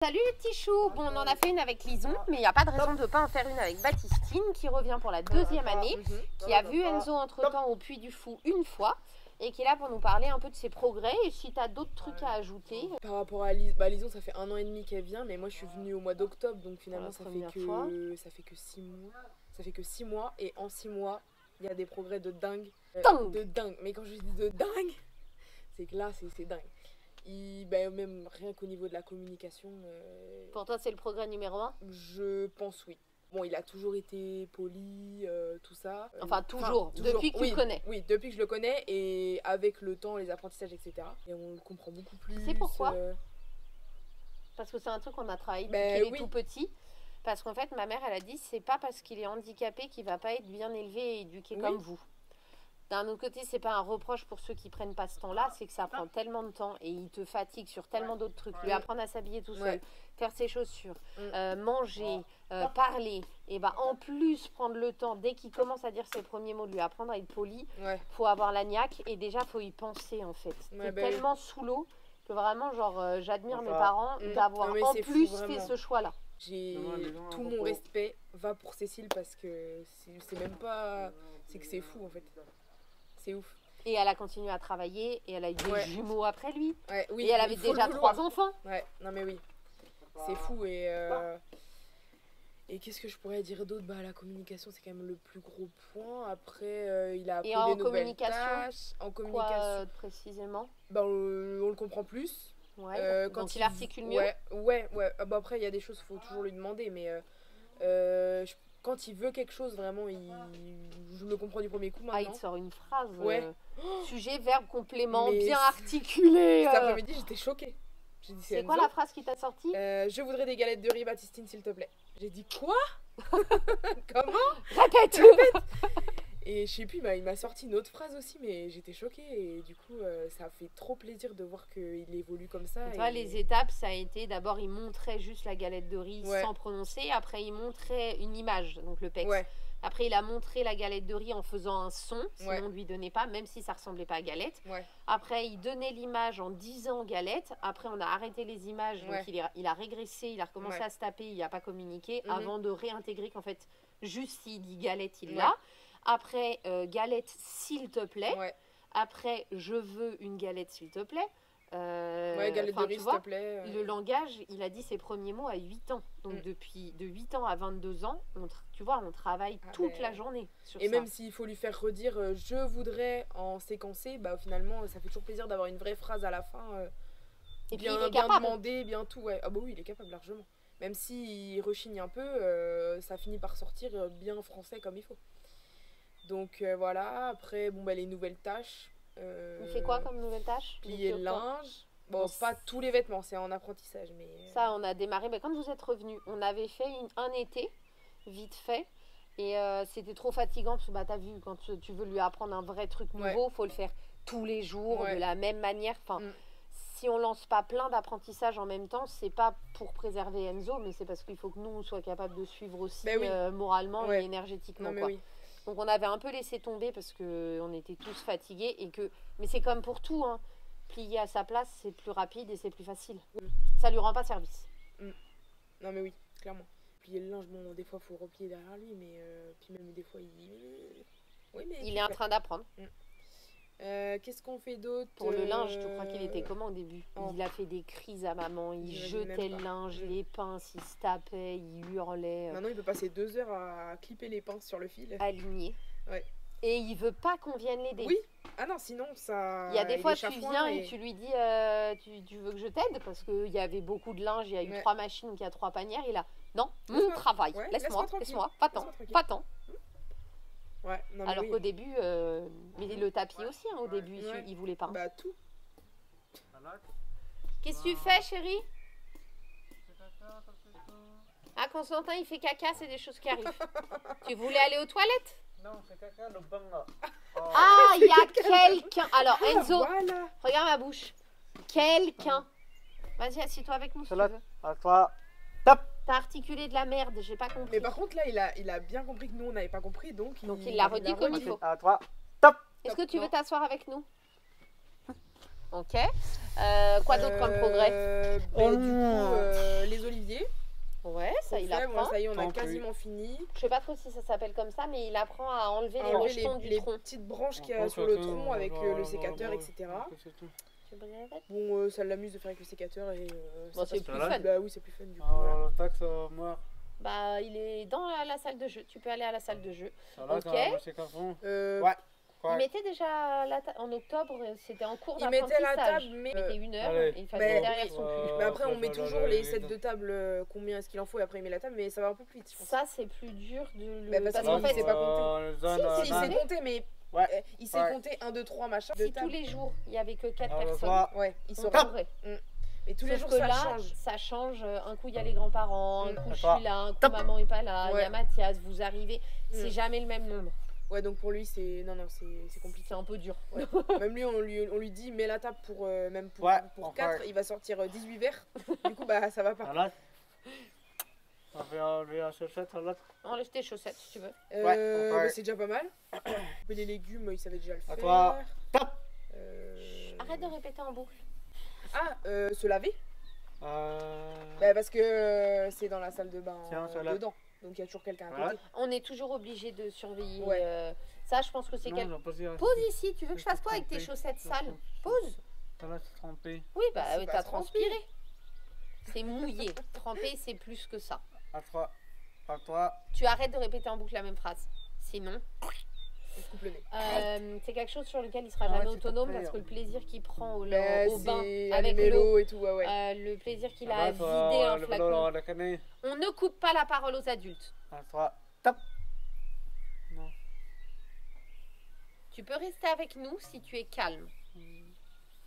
Salut les petits choux. Bon, on en a fait une avec Lison, mais il n'y a pas de raison de ne pas en faire une avec Baptistine qui revient pour la deuxième année, qui a vu Enzo entre-temps au Puy du Fou une fois et qui est là pour nous parler un peu de ses progrès et si tu as d'autres trucs à ajouter. Par rapport à Lison, Lison ça fait 1 an et demi qu'elle vient, mais moi je suis venue au mois d'octobre, donc finalement ça fait que 6 mois. Ça fait que 6 mois et en 6 mois, il y a des progrès de dingue. De dingue. Mais quand je dis de dingue, c'est que là c'est dingue. Même rien qu'au niveau de la communication. Pour toi, c'est le progrès numéro 1 ? Je pense oui. Bon, il a toujours été poli, tout ça. Enfin, toujours. Depuis que tu le connais. Oui, depuis que je le connais et avec le temps, les apprentissages, etc. Et on le comprend beaucoup plus. Tu sais pourquoi Parce que c'est un truc qu'on a travaillé depuis qu'il est tout petit. Parce qu'en fait, ma mère, elle a dit, c'est pas parce qu'il est handicapé qu'il va pas être bien élevé et éduqué comme vous. D'un autre côté, c'est pas un reproche pour ceux qui prennent pas ce temps-là, c'est que ça prend tellement de temps et il te fatigue sur tellement d'autres trucs. Lui apprendre à s'habiller tout seul, faire ses chaussures, manger, parler, et en plus prendre le temps, dès qu'il commence à dire ses premiers mots, de lui apprendre à être poli, faut avoir la niaque et déjà faut y penser en fait. T'es tellement sous l'eau que vraiment, genre, j'admire mes parents d'avoir en plus fait ce choix-là. J'ai tout mon respect va pour Cécile parce que c'est même pas... C'est que c'est fou en fait. C'est ouf. Et elle a continué à travailler et elle a eu des jumeaux après lui. Oui, et elle avait déjà 3 enfants. Ouais, non mais oui. C'est fou et qu'est-ce que je pourrais dire d'autre ? La communication c'est quand même le plus gros point. Après il a appris des nouvelles tâches. En communication. Quoi précisément ? On le comprend plus. Quand donc il articule mieux. Après il y a des choses, faut toujours lui demander, mais quand il veut quelque chose vraiment, je le comprends du premier coup maintenant. Il te sort une phrase. Sujet, verbe, complément, bien articulé. Cet après-midi j'étais choquée. C'est quoi la phrase qui t'a sorti ? Je voudrais des galettes de riz, Baptistine, s'il te plaît. J'ai dit quoi ? Comment ? Répète. Et je sais plus, il m'a sorti une autre phrase aussi, mais j'étais choquée. Et du coup, ça fait trop plaisir de voir qu'il évolue comme ça. Tu vois, les étapes, ça a été d'abord, il montrait juste la galette de riz sans prononcer. Après, il montrait une image, donc le PEX. Après, il a montré la galette de riz en faisant un son, sinon on ne lui donnait pas, même si ça ressemblait pas à galette. Après, il donnait l'image en disant galette. Après, on a arrêté les images, donc il a régressé, il a recommencé à se taper, il n'a pas communiqué, avant de réintégrer qu'en fait, juste s'il dit galette, il l'a. Après, galette, s'il te plaît. Après, je veux une galette, s'il te plaît. Galette de riz, s'il te plaît. Le langage, il a dit ses premiers mots à 8 ans. Donc, depuis de 8 ans à 22 ans, tu vois, on travaille toute la journée sur ça. Et même s'il faut lui faire redire « je voudrais » en séquencé, finalement, ça fait toujours plaisir d'avoir une vraie phrase à la fin. Et bien, puis, il est bien capable. demandé, bien tout. Ah bah oui, il est capable largement. Même s'il rechigne un peu, ça finit par sortir bien français comme il faut. Donc voilà, après, les nouvelles tâches. Il fait quoi comme nouvelle tâche ? Plier le linge. Bon, pas tous les vêtements, c'est en apprentissage. Mais ça, on a démarré. Quand vous êtes revenus, on avait fait un été, vite fait. Et c'était trop fatigant parce que t'as vu, quand tu veux lui apprendre un vrai truc nouveau, faut le faire tous les jours, de la même manière. Enfin, si on lance pas plein d'apprentissages en même temps, c'est pas pour préserver Enzo, mais c'est parce qu'il faut que nous, on soit capable de suivre aussi moralement et énergétiquement. Donc on avait un peu laissé tomber parce qu'on était tous fatigués. Mais c'est comme pour tout, hein. Plier à sa place, c'est plus rapide et c'est plus facile. Ça lui rend pas service. Non mais oui, clairement. Plier le linge, des fois il faut replier derrière lui, mais puis même des fois il est en train d'apprendre. Qu'est-ce qu'on fait d'autre ? Pour le linge, tu crois qu'il était comment au début ? Il a fait des crises à maman, il jetait le linge, les pinces, il se tapait, il hurlait. Maintenant il peut passer 2 heures à clipper les pinces sur le fil. Aligné. Et il veut pas qu'on vienne l'aider. Oui. Ah non, sinon ça... Il y a des fois tu viens et tu lui dis tu veux que je t'aide ? Parce qu'il y avait beaucoup de linge, il y a eu 3 machines, donc il y a 3 panières. Il a non, mon travail, laisse-moi, pas tant. Alors qu'au début, mais le tapis aussi, au début, il voulait pas. Tout. Qu'est-ce que tu fais, chérie ? Constantin, il fait caca, c'est des choses qui arrivent. Tu voulais aller aux toilettes ? Non, c'est caca, le bain là. Il y a quelqu'un. Alors, Enzo, regarde ma bouche. Quelqu'un. Vas-y, assieds-toi avec nous si tu veux. À toi. Top. T'as articulé de la merde, j'ai pas compris. Mais par contre, là, il a bien compris que nous, on n'avait pas compris, donc il l'a redit comme il faut. À toi. Top. Est-ce que tu veux t'asseoir avec nous ? Ok. Quoi d'autre comme progrès? Du coup, les oliviers. Ouais, ça il apprend. Bon, ça y est, on a quasiment fini. Je sais pas trop si ça s'appelle comme ça, mais il apprend à enlever les rejetons du tronc. Les petites branches qu'il y a sur le tronc avec le sécateur, etc. Bon, ça l'amuse de faire avec le sécateur et bon, c'est plus fun. Bah oui, c'est plus fun du coup. Bah, il est dans la salle de jeu. Tu peux aller à la salle de jeu. Ok. Ouais. Il mettait déjà la table en octobre, c'était en cours d'apprentissage. Il mettait la table, mais... Il mettait 1 heure et il fallait derrière son cul. Mais après, on met toujours les sets de table, combien est-ce qu'il en faut, et après il met la table, mais ça va un peu plus vite. Ça, c'est plus dur de le... parce qu'en fait, c'est pas compté. Si, il s'est compté, mais... Ouais. Il s'est compté 1, 2, 3, machin. Si tous les jours, il y avait que 4 personnes, ouais, il saurait. Et tous les jours, ça change. Un coup, il y a les grands-parents, un coup, je suis là, un coup, maman est pas là, il y a Mathias, vous arrivez. C'est jamais le même nombre. Ouais, donc pour lui, c'est compliqué. C'est un peu dur. Ouais. Même lui, on lui dit, mets la table pour 4, il va sortir 18 verres. Du coup, bah, ça va pas. On fait enlever la chaussette à l'autre. Enlève tes chaussettes si tu veux. Mais c'est déjà pas mal. Les légumes, il savait déjà le faire. Toi, top. Arrête de répéter en boucle. Se laver. Bah, parce que c'est dans la salle de bain dedans. Donc il y a toujours quelqu'un à côté. On est toujours obligé de surveiller. Ça, je pense que c'est quelque chose. Pose ici, tu veux que je fasse quoi avec tes chaussettes sales? Pose. T'as trempé. Oui, bah t'as transpiré. C'est mouillé. Trempé, c'est plus que ça. À toi. Tu arrêtes de répéter en boucle la même phrase. Sinon, c'est quelque chose sur lequel il sera jamais autonome parce que le plaisir qu'il prend au bain avec l'eau et tout, le plaisir qu'il a à vider un flacon. On ne coupe pas la parole aux adultes. À toi, top. Non. Tu peux rester avec nous si tu es calme.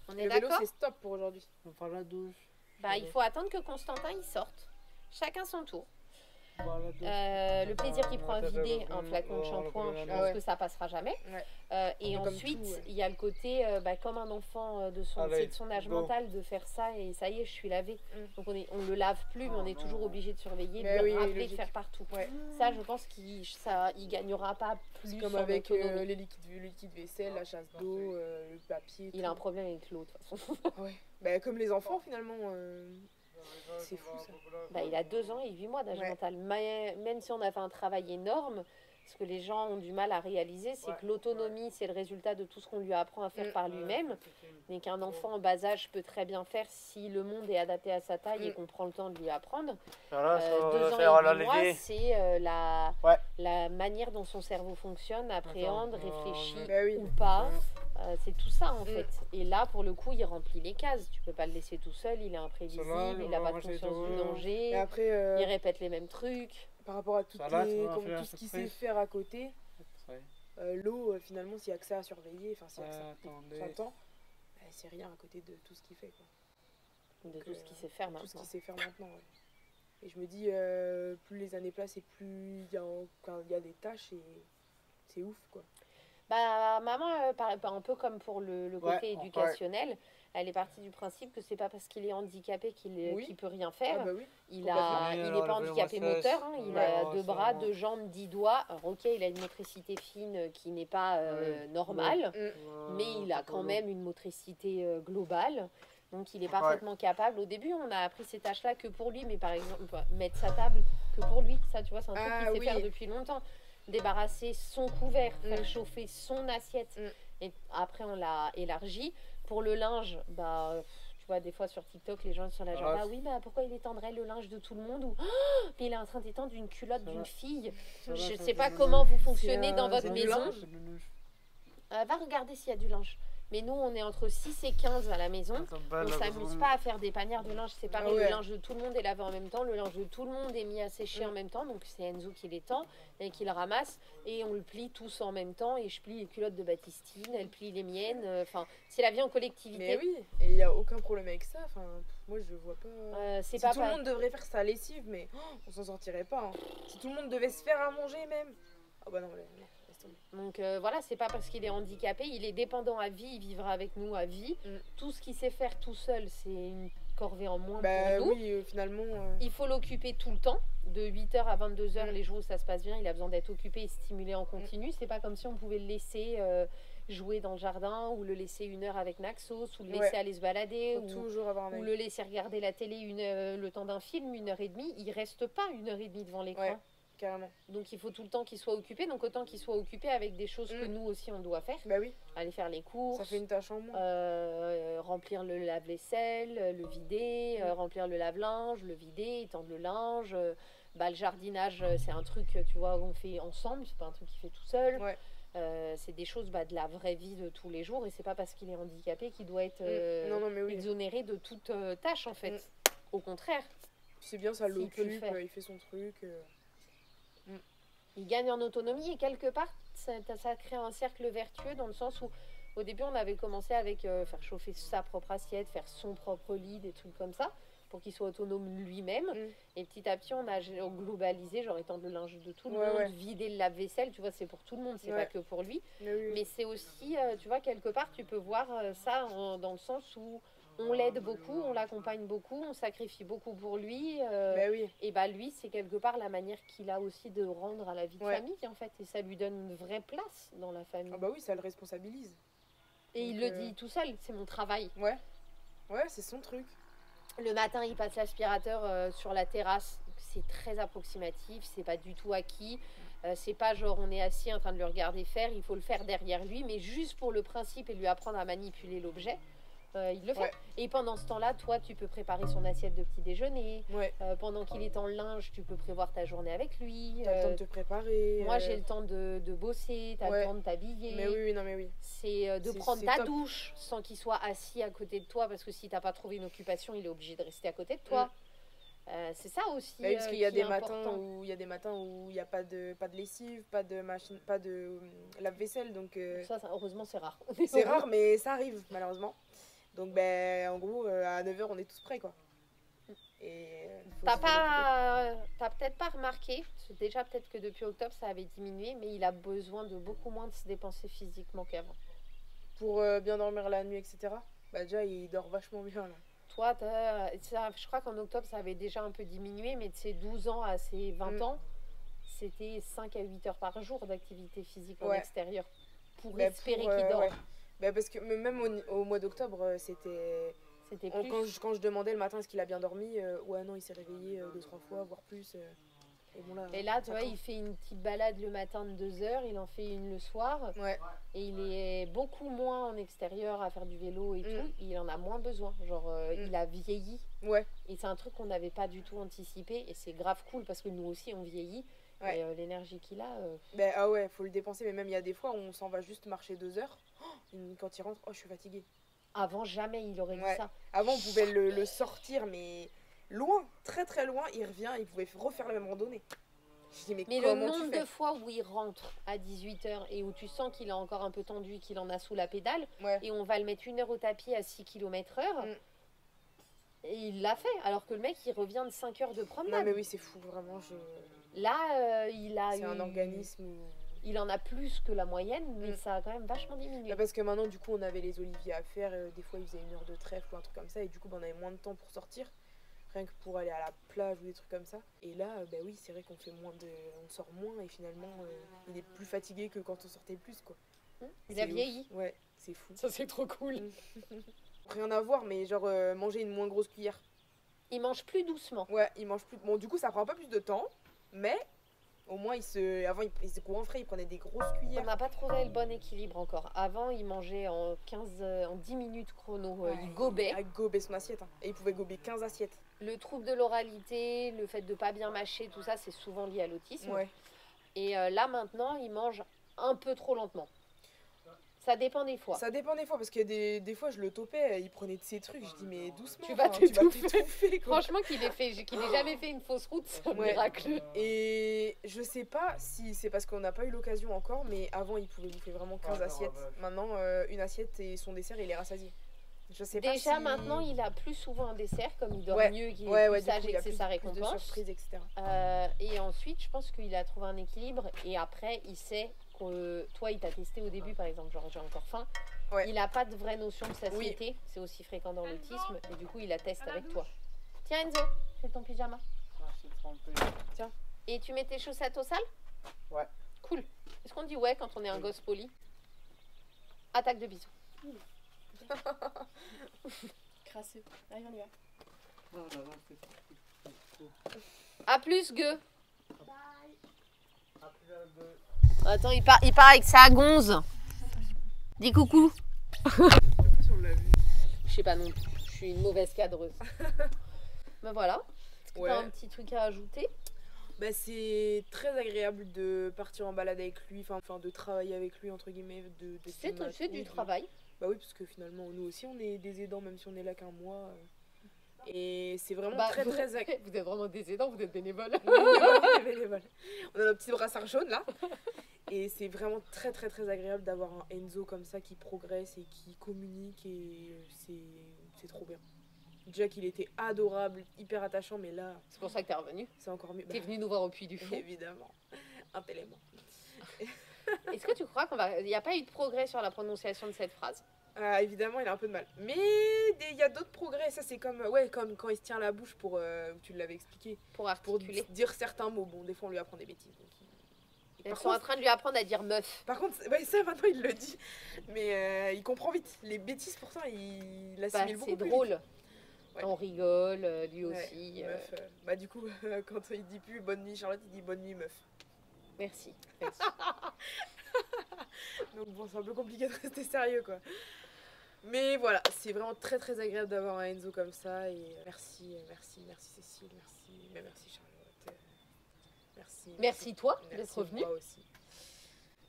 On est d'accord? Le vélo, c'est stop pour aujourd'hui. On va faire la douche. Bah, il faut attendre que Constantin il sorte. Chacun son tour. Le plaisir qu'il prend à vider un flacon de shampoing, je pense que ça passera jamais. Et ensuite, il y a le côté, comme un enfant de son âge mental, de faire ça et ça y est, je suis lavé. Donc on le lave plus, mais on est toujours obligé de surveiller, de lui rappeler de faire partout. Ça, je pense qu'il gagnera pas plus. Comme avec les liquides vaisselle, la chasse d'eau, le papier. Il a un problème avec l'eau de toute façon. Comme les enfants finalement. C'est fou ça. Bah, il a 2 ans et 8 mois d'âge mental. Même si on a fait un travail énorme, ce que les gens ont du mal à réaliser, c'est que l'autonomie, c'est le résultat de tout ce qu'on lui apprend à faire par lui-même. Mais qu'un enfant en bas âge peut très bien faire si le monde est adapté à sa taille et qu'on prend le temps de lui apprendre. 2 ans et 8 mois, c'est la manière dont son cerveau fonctionne, appréhende, réfléchit ou pas. C'est tout ça en fait. Et là, pour le coup, il remplit les cases. Tu peux pas le laisser tout seul, il est imprévisible, il n'a pas de conscience du danger, il répète les mêmes trucs. Par rapport à tout ce qu'il sait faire à côté, l'eau, finalement, s'il y a que ça à surveiller, enfin, s'il y a que ça temps, c'est rien à côté de tout ce qu'il fait. Quoi. De tout ce qu'il sait faire maintenant. Tout ce qu'il sait faire maintenant, Et je me dis, plus les années passent et plus il y a des tâches, et c'est ouf, quoi. Bah, maman, un peu comme pour le côté éducationnel, elle est partie du principe que c'est pas parce qu'il est handicapé qu'il peut rien faire. Il n'est pas handicapé moteur, hein, il a 2 bras, 2 jambes, 10 doigts. Alors, ok, il a une motricité fine qui n'est pas normale, mais il a quand même une motricité globale. Donc il est parfaitement capable. Au début, on a appris ces tâches-là que pour lui, mais par exemple, mettre sa table que pour lui. Ça, tu vois, c'est un truc qu'il sait faire depuis longtemps. Débarrasser son couvert, faire chauffer son assiette. Et après, on l'a élargi. Pour le linge, tu vois, des fois sur TikTok, les gens sont là genre, pourquoi il étendrait le linge de tout le monde, ou mais il est en train d'étendre une culotte d'une fille. Je sais pas comment vous fonctionnez dans votre maison. Va regarder s'il y a du linge. Mais nous, on est entre 6 et 15 à la maison. On s'amuse pas à faire des panières de linge séparées. Le linge de tout le monde est lavé en même temps. Le linge de tout le monde est mis à sécher en même temps. Donc c'est Enzo qui l'étend et qui le ramasse. Et on le plie tous en même temps. Et je plie les culottes de Baptistine. Elle plie les miennes. Enfin, c'est la vie en collectivité. Mais oui, et il n'y a aucun problème avec ça. Enfin, moi, je vois pas... si pas tout le monde devrait faire sa lessive, mais on s'en sortirait pas. Hein. Si tout le monde devait se faire à manger même. Ah bah non, donc voilà, c'est pas parce qu'il est handicapé, il est dépendant à vie, il vivra avec nous à vie. Tout ce qu'il sait faire tout seul, c'est une corvée en moins pour nous. Oui, finalement... Il faut l'occuper tout le temps, de 8h à 22h, les jours où ça se passe bien, il a besoin d'être occupé et stimulé en continu. C'est pas comme si on pouvait le laisser jouer dans le jardin, ou le laisser 1 heure avec Naxos, ou le laisser aller se balader, ou le laisser regarder la télé le temps d'un film, 1h30, il reste pas 1h30 devant l'écran. Ouais, carrément. Donc il faut tout le temps qu'il soit occupé, donc autant qu'il soit occupé avec des choses que nous aussi on doit faire. Bah oui. Aller faire les courses. Ça fait une tâche en moins. Remplir le lave-vaisselle, le vider, remplir le lave-linge, le vider, étendre le linge. Le jardinage, c'est un truc, tu vois, on fait ensemble, c'est pas un truc qu'il fait tout seul. Ouais. C'est des choses de la vraie vie de tous les jours, et c'est pas parce qu'il est handicapé qu'il doit être exonéré de toute tâche en fait. Au contraire. C'est bien, ça l'occupe, il fait son truc. Il gagne en autonomie, et quelque part ça crée un cercle vertueux, dans le sens où au début on avait commencé avec faire chauffer sa propre assiette, faire son propre lit, des trucs comme ça, pour qu'il soit autonome lui-même. Et petit à petit on a globalisé, genre étendre le linge de tout le monde, vider le lave-vaisselle, tu vois, c'est pour tout le monde, c'est pas que pour lui. Mais c'est aussi, tu vois, quelque part tu peux voir ça dans le sens où on l'aide beaucoup, on l'accompagne beaucoup, on sacrifie beaucoup pour lui. Et lui, c'est quelque part la manière qu'il a aussi de rendre à la vie de famille, en fait. Et ça lui donne une vraie place dans la famille. Ah bah oui, ça le responsabilise. Et donc, il le dit tout seul, c'est mon travail. Ouais, c'est son truc. Le matin, il passe l'aspirateur sur la terrasse. C'est très approximatif, c'est pas du tout acquis. C'est pas genre on est assis en train de le regarder faire, il faut le faire derrière lui, mais juste pour le principe et lui apprendre à manipuler l'objet. Il le fait. Et pendant ce temps-là, toi, tu peux préparer son assiette de petit déjeuner. Pendant qu'il est en linge, tu peux prévoir ta journée avec lui. T'as le temps de te préparer. Moi, j'ai le temps de bosser, t'as le temps de t'habiller. Mais oui. C'est de prendre ta douche sans qu'il soit assis à côté de toi, parce que si t'as pas trouvé une occupation, il est obligé de rester à côté de toi. C'est ça aussi. Parce qu'il y a des matins où il n'y a pas de lessive, pas de machine, pas de lave-vaisselle, donc. Ça, heureusement, c'est rare. C'est rare, mais ça arrive malheureusement. Donc, en gros, à 9h, on est tous prêts, quoi. Et t'as peut-être pas remarqué, déjà peut-être que depuis octobre, ça avait diminué, mais il a besoin de beaucoup moins de se dépenser physiquement qu'avant. Pour bien dormir la nuit, etc. Déjà, il dort vachement bien, là. Toi, je crois qu'en octobre, ça avait déjà un peu diminué, mais de ses 12 ans à ses 20 ans, c'était 5 à 8 heures par jour d'activité physique en extérieur. Pour espérer qu'il dort. Parce que même au mois d'octobre, c'était plus. Quand je demandais le matin est-ce qu'il a bien dormi, non, il s'est réveillé 2-3 fois, voire plus. Et là, tu vois, il fait une petite balade le matin de 2 heures, il en fait une le soir. Et il est beaucoup moins en extérieur à faire du vélo et tout. Il en a moins besoin. Genre, il a vieilli. Et c'est un truc qu'on n'avait pas du tout anticipé. Et c'est grave cool parce que nous aussi, on vieillit. Et l'énergie qu'il a. Faut le dépenser. Mais même il y a des fois où on s'en va juste marcher 2 heures. Quand il rentre, je suis fatiguée. Avant, jamais il aurait dit ça. Avant, on pouvait le sortir, mais loin, très très loin. Il revient, il pouvait refaire la même randonnée. Je dis, mais le nombre de fois où il rentre à 18h et où tu sens qu'il est encore un peu tendu, qu'il en a sous la pédale, et on va le mettre 1 heure au tapis à 6 km/h, et il l'a fait. Alors que le mec, il revient de 5 heures de promenade. Non, mais oui, c'est fou, vraiment. Là, il a c'est un organisme. Il en a plus que la moyenne, mais ça a quand même vachement diminué. Parce que maintenant, du coup, on avait les oliviers à faire. Des fois, il faisait 1 heure de trèfle ou un truc comme ça. Et du coup, on avait moins de temps pour sortir. Rien que pour aller à la plage ou des trucs comme ça. Et là, oui, c'est vrai qu'on fait on sort moins. Et finalement, il est plus fatigué que quand on sortait plus, quoi. Il a vieilli. Ouais, c'est fou. Ça, c'est trop cool. Rien à voir, mais genre, manger une moins grosse cuillère. Il mange plus doucement. Ouais, il mange plus. Bon, du coup, ça prend pas plus de temps. Mais... Au moins, avant, il se goinfrait, il prenait des grosses cuillères. On n'a pas trouvé le bon équilibre encore. Avant, il mangeait en 10 minutes chrono. Il gobait. Il gobait son assiette. Et il pouvait gober 15 assiettes. Le trouble de l'oralité, le fait de ne pas bien mâcher, tout ça, c'est souvent lié à l'autisme. Et là, maintenant, il mange un peu trop lentement. Ça dépend des fois. Ça dépend des fois, parce que des fois, je le topais, il prenait de ses trucs. Je dis, mais doucement. Tu vas t'étouffer. Franchement, qu'il ait jamais fait une fausse route, c'est un miracle. Et je sais pas si c'est parce qu'on n'a pas eu l'occasion encore, mais avant, il pouvait bouffer vraiment 15 assiettes. Maintenant, une assiette et son dessert, il est rassasié. Je sais pas déjà, maintenant, il a plus souvent un dessert, comme il dort mieux, qu'il est plus sage et que c'est sa récompense. Plus de surprises, etc. Et ensuite, je pense qu'il a trouvé un équilibre. Et après, il sait que toi, il t'a testé au début, par exemple, genre j'ai encore faim. Il n'a pas de vraie notion de satiété. C'est aussi fréquent dans l'autisme. Et du coup, il la teste avec toi. Tiens, Enzo, c'est ton pyjama. Tiens. Et tu mets tes chaussettes au sale? Ouais. Cool. Est-ce qu'on dit ouais quand on est un gosse poli? Attaque de bisous. Crasseux. Allez, on y va. A plus, Gueux. Attends, il part avec sa gonze. Dis coucou. Je sais pas non plus. Je suis une mauvaise cadreuse. Ben voilà. Est-ce que t'as un petit truc à ajouter? Bah, c'est très agréable de partir en balade avec lui, enfin de travailler avec lui entre guillemets. C'est du travail. Bah oui, parce que finalement nous aussi on est des aidants même si on est là qu'un mois. Et c'est vraiment très agréable. Vous êtes vraiment des aidants, vous êtes bénévoles. Oui, on est bénévoles. On a nos petits brassards jaunes là. Et c'est vraiment très agréable d'avoir un Enzo comme ça qui progresse et qui communique et c'est trop bien. Déjà qu'il était adorable, hyper attachant, mais là... C'est pour ça que t'es revenu. C'est encore mieux. T'es venu nous voir au Puy du Fou. Évidemment. Impellément. Est-ce que tu crois il n'y a pas eu de progrès sur la prononciation de cette phrase? Évidemment, il a un peu de mal. Mais il y a d'autres progrès. Ça, c'est comme quand il se tient la bouche pour... tu l'avais expliqué. Pour articuler. Pour dire certains mots. Bon, des fois, on lui apprend des bêtises. Donc... Ils sont en train de lui apprendre à dire meuf. Par contre, ça maintenant il le dit. Mais il comprend vite. Les bêtises, pourtant, il assimile beaucoup plus. C'est drôle. Ouais. On rigole, lui aussi. Meuf, du coup, quand il dit plus bonne nuit Charlotte, il dit bonne nuit meuf. Merci. Donc bon, c'est un peu compliqué de rester sérieux quoi. Mais voilà, c'est vraiment très agréable d'avoir un Enzo comme ça. Et merci Cécile, merci Charlotte. Merci toi d'être revenue. Aussi.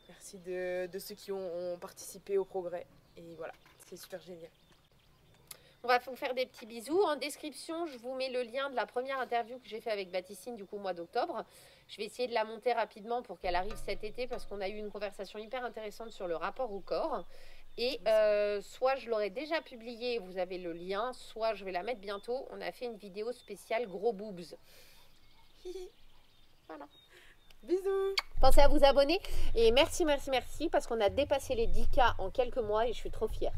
Merci de ceux qui ont participé au progrès. Et voilà, c'est super génial. On va vous faire des petits bisous. En description, je vous mets le lien de la première interview que j'ai fait avec Baptistine, du coup, au mois d'octobre. Je vais essayer de la monter rapidement pour qu'elle arrive cet été parce qu'on a eu une conversation hyper intéressante sur le rapport au corps. Et soit je l'aurai déjà publiée, vous avez le lien, soit je vais la mettre bientôt. On a fait une vidéo spéciale gros boobs. Voilà. Bisous. Pensez à vous abonner. Et merci parce qu'on a dépassé les 10K en quelques mois et je suis trop fière.